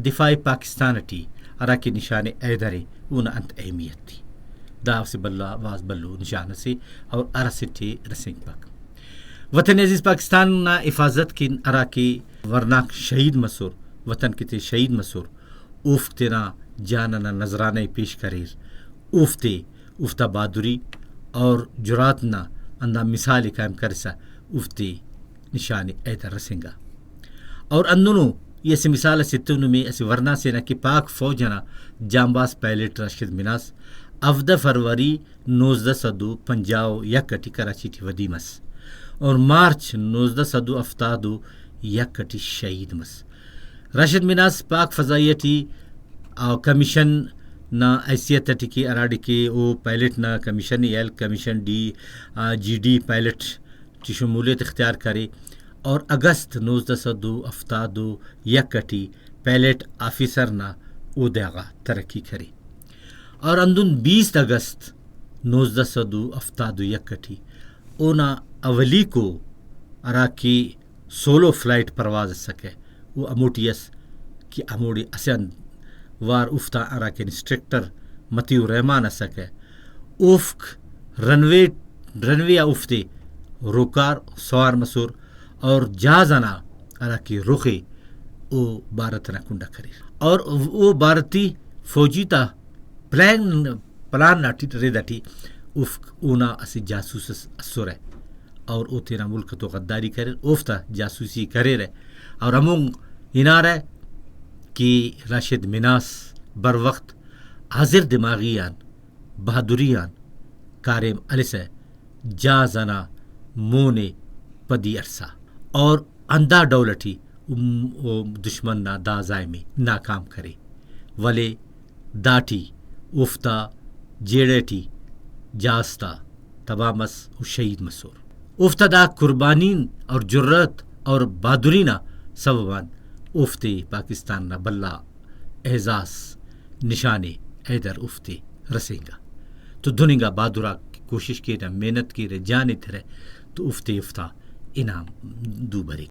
دفاع پاکستان ٹی ارا کے نشان ایدر اون انت اہمیت تھی دا سے بلا واز بلو نشان سے اور ارا سے ٹھی رسنگ پاک وطن عزیز پاکستان نا حفاظت کی ارا کی ورناک شہید مسور وطن کی تے شہید مسور اوف تیرا جاننا نذرانہ پیش کریر اوفتے افتا بہادری اور جرات نا اندہ مثال قائم کرسا افتے نشان ایدر رسنگا اور اندنو یہ سے مثال ستون میں اس ورنا سے نہ کہ پاک فوجنا جامباز پائلٹ راشد مناس 17 فروری 1950 یکٹی کراچی ٹی ودیمس اور مارچ 1970 یکٹی شہید مس راشد مناس پاک فضائیہ ٹی کمیشن نا حیثیت ٹکی اراڈی کے او پائلٹ نا کمیشن ایل کمیشن ڈی جی ڈی پائلٹ کی شمولیت اختیار کرے اور اگست 1970 یکٹی پائلٹ آفیسر نا اوداغا ترقی کرے اور اندن 20 اگست 1970 یکٹی اونا اولی کو ارا کی سولو فلائٹ پرواز سکے وہ اموٹیس کی اموڑی اسن وار افتا ارا کے انسٹرکٹر متیو رحمان سکے افق رنوے افتے روکار سوار مسور اور جازنا ارا کی رخے او بھارت نا کنڈا کرے اور وہ بھارتی فوجی تا پلان ناٹی ریدٹی افق اونا اسی جاسوس اسور ہے اور او تیرا ملک تو غداری کرے اوفتا جاسوسی کرے رہے اور امونگ انار ہے کہ راشد مناس بر وقت حاضر دماغیان بہادریان کارم علیسے جازنا مونے پدی عرصہ اور اندھا ڈولٹی دشمن نا دا زائمی ناکام کرے ولے داٹی افتا جیڑیٹی جاستا تبامس و شہید مسور افتا دا قربانین اور جرت اور بہادرینا سببان افتے پاکستان نا بلا اعزاز نشانے ایدر افتے رسینگا تو دھنگا بہادرہ کوشش کی رہے محنت کی رہے جانے تھے تو افتے افتا انعام دو بری